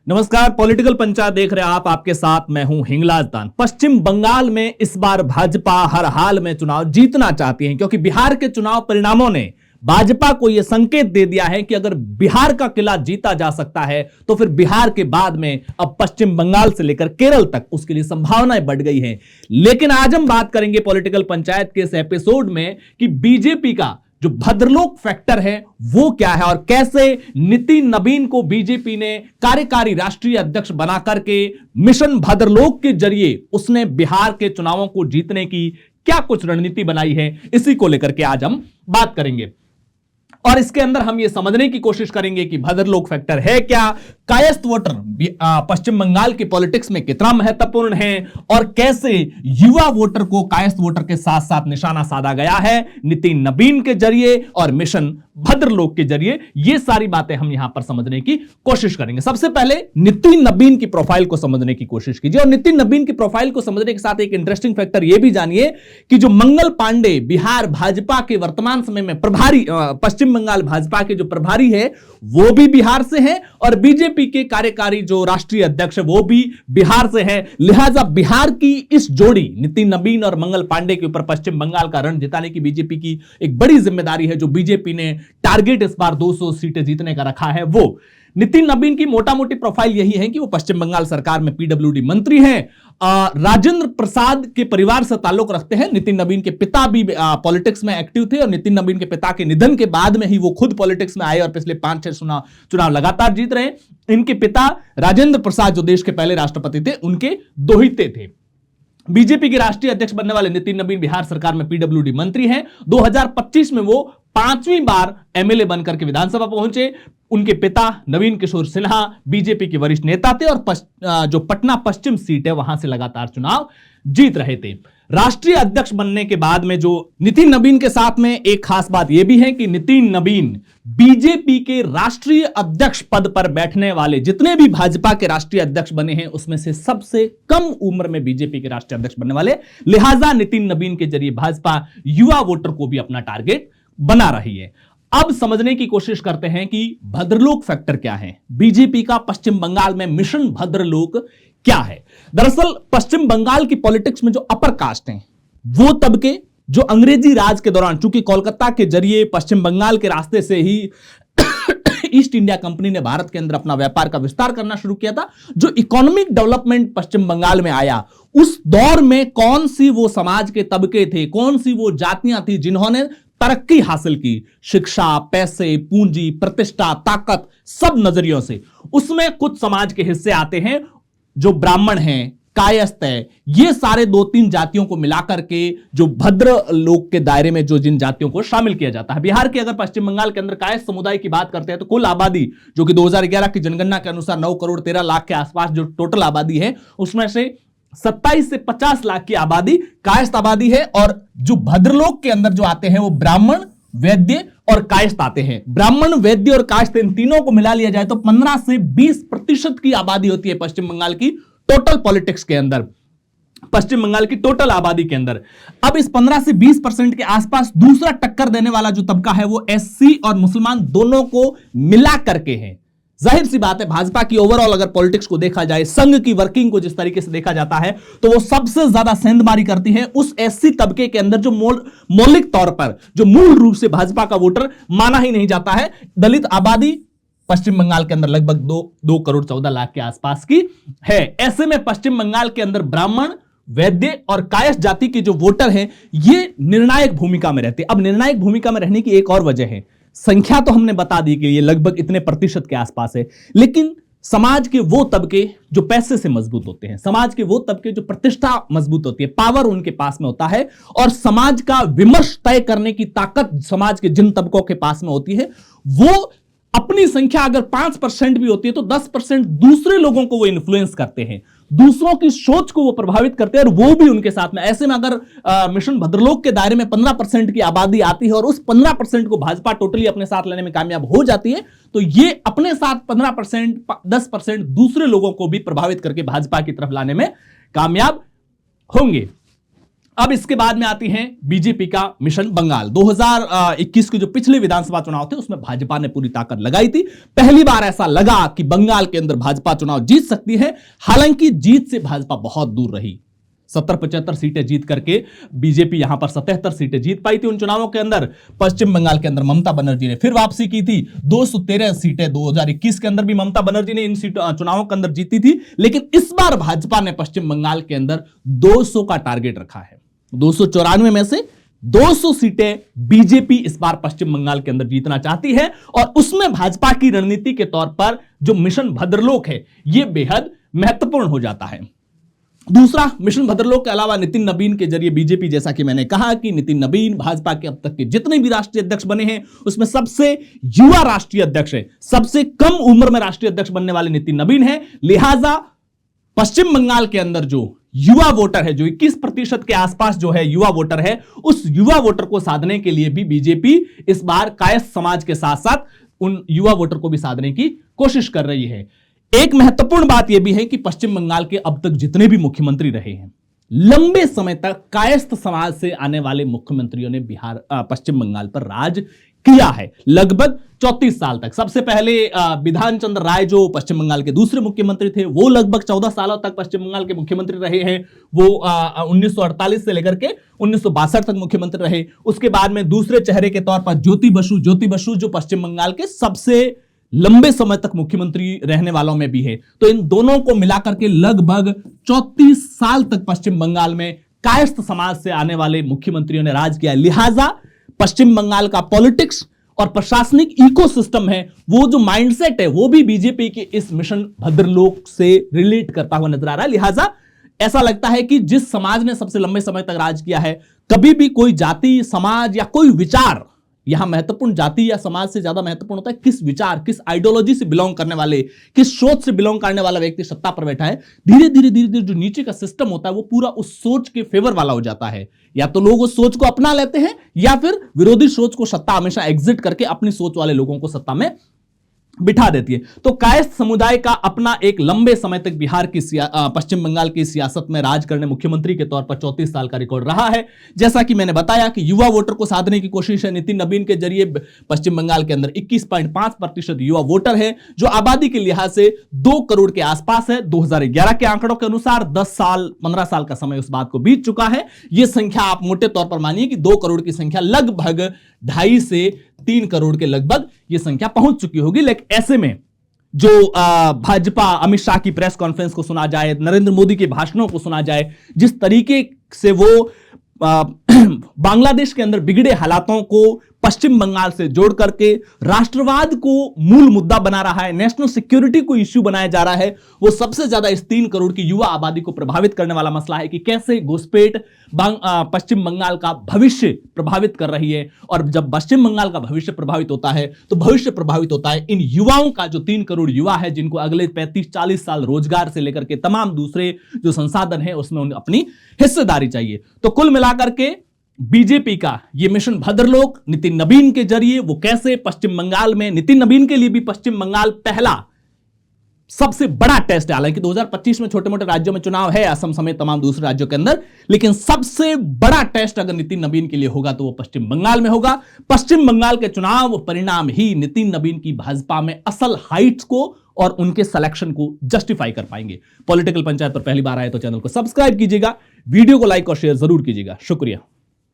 नमस्कार, पॉलिटिकल पंचायत देख रहे हैं आप। आपके साथ मैं हूं हिंगलाज दान। पश्चिम बंगाल में इस बार भाजपा हर हाल में चुनाव जीतना चाहती है, क्योंकि बिहार के चुनाव परिणामों ने भाजपा को यह संकेत दे दिया है कि अगर बिहार का किला जीता जा सकता है तो फिर बिहार के बाद में अब पश्चिम बंगाल से लेकर केरल तक उसके लिए संभावनाएं बढ़ गई हैं। लेकिन आज हम बात करेंगे पॉलिटिकल पंचायत के इस एपिसोड में कि बीजेपी का जो भद्रलोक फैक्टर है वो क्या है और कैसे नितिन नबीन को बीजेपी ने कार्यकारी राष्ट्रीय अध्यक्ष बना करके मिशन भद्रलोक के जरिए उसने बिहार के चुनावों को जीतने की क्या कुछ रणनीति बनाई है, इसी को लेकर के आज हम बात करेंगे। और इसके अंदर हम यह समझने की कोशिश करेंगे कि भद्रलोक फैक्टर है क्या, कायस्थ वोटर पश्चिम बंगाल की पॉलिटिक्स में कितना महत्वपूर्ण है और कैसे युवा वोटर को कायस्थ वोटर के साथ साथ निशाना साधा गया है नितिन नबीन के जरिए और मिशन भद्रलोक के जरिए। ये सारी बातें हम यहां पर समझने की कोशिश करेंगे। सबसे पहले नितिन नबीन की प्रोफाइल को समझने की कोशिश कीजिए और नितिन नबीन की प्रोफाइल को समझने के साथ एक इंटरेस्टिंग फैक्टर यह भी जानिए कि जो मंगल पांडे बिहार भाजपा के वर्तमान समय में प्रभारी, पश्चिम बंगाल भाजपा के जो प्रभारी है वो भी बिहार से हैं और बीजेपी के कार्यकारी जो राष्ट्रीय अध्यक्ष है वो भी बिहार से है। लिहाजा बिहार की इस जोड़ी नितिन नबीन और मंगल पांडे के ऊपर पश्चिम बंगाल का रण जिताने की बीजेपी की एक बड़ी जिम्मेदारी है। जो बीजेपी ने टारगेट इस बार 200 सीटें जीतने का रखा है वो नितिन नबीन की मोटा मोटी प्रोफाइल यही है कि वो पश्चिम बंगाल सरकार में पीडब्ल्यूडी मंत्री हैं, राजेंद्र प्रसाद के परिवार से ताल्लुक रखते हैं। नितिन नबीन के पिता भी पॉलिटिक्स में एक्टिव थे और नितिन नबीन के पिता के निधन के बाद में ही वो खुद पॉलिटिक्स में आए और पिछले 5-6 चुनाव लगातार जीत रहे। इनके पिता राजेंद्र प्रसाद जो देश के पहले राष्ट्रपति थे उनके दोहिते थे। बीजेपी के राष्ट्रीय अध्यक्ष बनने वाले नितिन नबीन बिहार सरकार में पीडब्ल्यूडी मंत्री हैं। 2025 में वो 5वीं बार एमएलए बनकर के विधानसभा पहुंचे। उनके पिता नवीन किशोर सिन्हा बीजेपी के वरिष्ठ नेता थे और जो पटना पश्चिम सीट है वहां से लगातार चुनाव जीत रहे थे। राष्ट्रीय अध्यक्ष बनने के बाद में जो नितिन नबीन के साथ में एक खास बात यह भी है कि नितिन नबीन बीजेपी के राष्ट्रीय अध्यक्ष पद पर बैठने वाले जितने भी भाजपा के राष्ट्रीय अध्यक्ष बने हैं उसमें से सबसे कम उम्र में बीजेपी के राष्ट्रीय अध्यक्ष बनने वाले। लिहाजा नितिन नबीन के जरिए भाजपा युवा वोटर को भी अपना टारगेट बना रही है। अब समझने की कोशिश करते हैं कि भद्रलोक फैक्टर क्या है, बीजेपी का पश्चिम बंगाल में मिशन भद्रलोक क्या है। दरअसल पश्चिम बंगाल की पॉलिटिक्स में जो अपर कास्ट हैं वो तबके जो अंग्रेजी राज के दौरान, चूंकि कोलकाता के जरिए पश्चिम बंगाल के रास्ते से ही ईस्ट इंडिया कंपनी ने भारत के अंदर अपना व्यापार का विस्तार करना शुरू किया था, जो इकोनॉमिक डेवलपमेंट पश्चिम बंगाल में आया उस दौर में कौन सी वो समाज के तबके थे, कौन सी वो जातियां थी जिन्होंने तरक्की हासिल की, शिक्षा, पैसे, पूंजी, प्रतिष्ठा, ताकत, सब नजरियों से। उसमें कुछ समाज के हिस्से आते हैं जो ब्राह्मण हैं, कायस्थ है, ये सारे 2-3 जातियों को मिलाकर के जो भद्र लोक के दायरे में जो जिन जातियों को शामिल किया जाता है। बिहार के अगर पश्चिम बंगाल के अंदर कायस्थ समुदाय की बात करते हैं तो कुल आबादी जो कि 2011 की जनगणना के अनुसार 9 करोड़ 13 लाख के आसपास जो टोटल आबादी है उसमें से 27 से 50 लाख की आबादी कायस्थ आबादी है। और जो भद्रलोक के अंदर जो आते हैं वो ब्राह्मण, वैद्य और कायस्थ आते हैं। ब्राह्मण, वैद्य और कायस्थ इन तीनों को मिला लिया जाए तो 15 से 20% की आबादी होती है पश्चिम बंगाल की टोटल पॉलिटिक्स के अंदर, पश्चिम बंगाल की टोटल आबादी के अंदर। अब इस 15 से 20% के आसपास दूसरा टक्कर देने वाला जो तबका है वो एससी और मुसलमान दोनों को मिला करके है। जाहिर सी बात है भाजपा की ओवरऑल अगर पॉलिटिक्स को देखा जाए, संघ की वर्किंग को जिस तरीके से देखा जाता है तो वो सबसे ज्यादा सेंधमारी करती है उस एससी तबके के अंदर जो मौलिक तौर पर जो मूल रूप से भाजपा का वोटर माना ही नहीं जाता है। दलित आबादी पश्चिम बंगाल के अंदर लगभग 2 करोड़ 14 लाख के आसपास की है। ऐसे में पश्चिम बंगाल के अंदर ब्राह्मण, वैद्य और कायस्थ जाति के जो वोटर हैं ये निर्णायक भूमिका में रहते हैं। अब निर्णायक भूमिका में रहने की एक और वजह है, संख्या तो हमने बता दी कि ये लगभग इतने प्रतिशत के आसपास है, लेकिन समाज के वो तबके जो पैसे से मजबूत होते हैं, समाज के वो तबके जो प्रतिष्ठा मजबूत होती है, पावर उनके पास में होता है और समाज का विमर्श तय करने की ताकत समाज के जिन तबकों के पास में होती है वो अपनी संख्या अगर 5% भी होती है तो 10% दूसरे लोगों को वो इन्फ्लुएंस करते हैं, दूसरों की सोच को वो प्रभावित करते हैं और वो भी उनके साथ में। ऐसे में अगर मिशन भद्रलोक के दायरे में 15% की आबादी आती है और उस 15% को भाजपा टोटली अपने साथ लेने में कामयाब हो जाती है तो ये अपने साथ 15%, 10% दूसरे लोगों को भी प्रभावित करके भाजपा की तरफ लाने में कामयाब होंगे। अब इसके बाद में आती है बीजेपी का मिशन बंगाल। 2021 के जो पिछले विधानसभा चुनाव थे उसमें भाजपा ने पूरी ताकत लगाई थी। पहली बार ऐसा लगा कि बंगाल के अंदर भाजपा चुनाव जीत सकती है। हालांकि जीत से भाजपा बहुत दूर रही। 70-75 सीटें जीत करके बीजेपी यहां पर 77 सीटें जीत पाई थी उन चुनावों के अंदर। पश्चिम बंगाल के अंदर ममता बनर्जी ने फिर वापसी की थी। 213 सीटें 2021 के अंदर भी ममता बनर्जी ने इन चुनावों के अंदर जीती थी। लेकिन इस बार भाजपा ने पश्चिम बंगाल के अंदर 200 का टारगेट रखा है। 294 में से 200 सीटें बीजेपी इस बार पश्चिम बंगाल के अंदर जीतना चाहती है। और उसमें भाजपा की रणनीति के तौर पर जो मिशन भद्रलोक है यह बेहद महत्वपूर्ण हो जाता है। दूसरा, मिशन भद्रलोक के अलावा नितिन नबीन के जरिए बीजेपी, जैसा कि मैंने कहा कि नितिन नबीन भाजपा के अब तक के जितने भी राष्ट्रीय अध्यक्ष बने हैं उसमें सबसे युवा राष्ट्रीय अध्यक्ष है। सबसे कम उम्र में राष्ट्रीय अध्यक्ष बनने वाले नितिन नबीन है। लिहाजा पश्चिम बंगाल के अंदर जो युवा वोटर है, जो 21% के आसपास जो है युवा वोटर है, उस युवा वोटर को साधने के लिए भी बीजेपी इस बार कायस्थ समाज के साथ साथ उन युवा वोटर को भी साधने की कोशिश कर रही है। एक महत्वपूर्ण बात यह भी है कि पश्चिम बंगाल के अब तक जितने भी मुख्यमंत्री रहे हैं, लंबे समय तक कायस्थ समाज से आने वाले मुख्यमंत्रियों ने पश्चिम बंगाल पर राज किया है, लगभग 34 साल तक। सबसे पहले विधान चंद्र राय जो पश्चिम बंगाल के दूसरे मुख्यमंत्री थे, वो लगभग 14 सालों तक पश्चिम बंगाल के मुख्यमंत्री रहे हैं। वो 1948 से लेकर के 1962 तक मुख्यमंत्री रहे। उसके बाद में दूसरे चेहरे के तौर पर ज्योति बसु जो पश्चिम बंगाल के सबसे लंबे समय तक मुख्यमंत्री रहने वालों में भी है। तो इन दोनों को मिलाकर के लगभग 34 साल तक पश्चिम बंगाल में कायस्थ समाज से आने वाले मुख्यमंत्रियों ने राज किया। लिहाजा पश्चिम बंगाल का पॉलिटिक्स और प्रशासनिक इकोसिस्टम है, वो जो माइंडसेट है, वो भी बीजेपी के इस मिशन भद्रलोक से रिलेट करता हुआ नजर आ रहा है। लिहाजा ऐसा लगता है कि जिस समाज ने सबसे लंबे समय तक राज किया है, कभी भी कोई जाति, समाज या कोई विचार, यहां महत्वपूर्ण जाति या समाज से ज्यादा महत्वपूर्ण होता है किस विचार, किस आइडियोलॉजी से बिलोंग करने वाले, किस सोच से बिलोंग करने वाला व्यक्ति सत्ता पर बैठा है। धीरे धीरे जो नीचे का सिस्टम होता है वो पूरा उस सोच के फेवर वाला हो जाता है। या तो लोग उस सोच को अपना लेते हैं या फिर विरोधी सोच को सत्ता हमेशा एग्जिट करके अपनी सोच वाले लोगों को सत्ता में बिठा देती है। तो कायस्थ समुदाय का अपना एक लंबे समय तक बिहार की पश्चिम बंगाल की सियासत में राज करने मुख्यमंत्री के तौर पर 34 साल का रिकॉर्ड रहा है। जैसा कि मैंने बताया कि युवा वोटर को साधने की कोशिश है। नितिन नबीन के जरिए पश्चिम बंगाल के अंदर 21.5% युवा वोटर है, जो आबादी के लिहाज से 2 करोड़ के आसपास है। 2011 के आंकड़ों के अनुसार 15 साल का समय उस बात को बीत चुका है। यह संख्या आप मोटे तौर पर मानिए कि 2 करोड़ की संख्या लगभग 2.5 से 3 करोड़ के लगभग यह संख्या पहुंच चुकी होगी। लेकिन ऐसे में जो भाजपा, अमित शाह की प्रेस कॉन्फ्रेंस को सुना जाए, नरेंद्र मोदी के भाषणों को सुना जाए, जिस तरीके से वो बांग्लादेश के अंदर बिगड़े हालातों को पश्चिम बंगाल से जोड़ करके राष्ट्रवाद को मूल मुद्दा बना रहा है, नेशनल सिक्योरिटी को इश्यू बनाया जा रहा है, वो सबसे ज्यादा इस 3 करोड़ की युवा आबादी को प्रभावित करने वाला मसला है कि कैसे घुसपैठ पश्चिम बंगाल का भविष्य प्रभावित कर रही है। और जब पश्चिम बंगाल का भविष्य प्रभावित होता है तो भविष्य प्रभावित होता है इन युवाओं का, जो 3 करोड़ युवा है, जिनको अगले 35-40 साल रोजगार से लेकर के तमाम दूसरे जो संसाधन है उसमें उन्हें अपनी हिस्सेदारी चाहिए। तो कुल मिलाकर के बीजेपी का यह मिशन भद्रलोक नितिन नबीन के जरिए वो कैसे पश्चिम बंगाल में, नितिन नबीन के लिए भी पश्चिम बंगाल पहला सबसे बड़ा टेस्ट है। हालांकि 2025 में छोटे मोटे राज्यों में चुनाव है, असम समेत तमाम दूसरे राज्यों के अंदर, लेकिन सबसे बड़ा टेस्ट अगर नितिन नबीन के लिए होगा तो वो पश्चिम बंगाल में होगा। पश्चिम बंगाल के चुनाव परिणाम ही नितिन नबीन की भाजपा में असल हाइट्स को और उनके सिलेक्शन को जस्टिफाई कर पाएंगे। पॉलिटिकल पंचायत पर पहली बार आए तो चैनल को सब्सक्राइब कीजिएगा, वीडियो को लाइक और शेयर जरूर कीजिएगा। शुक्रिया।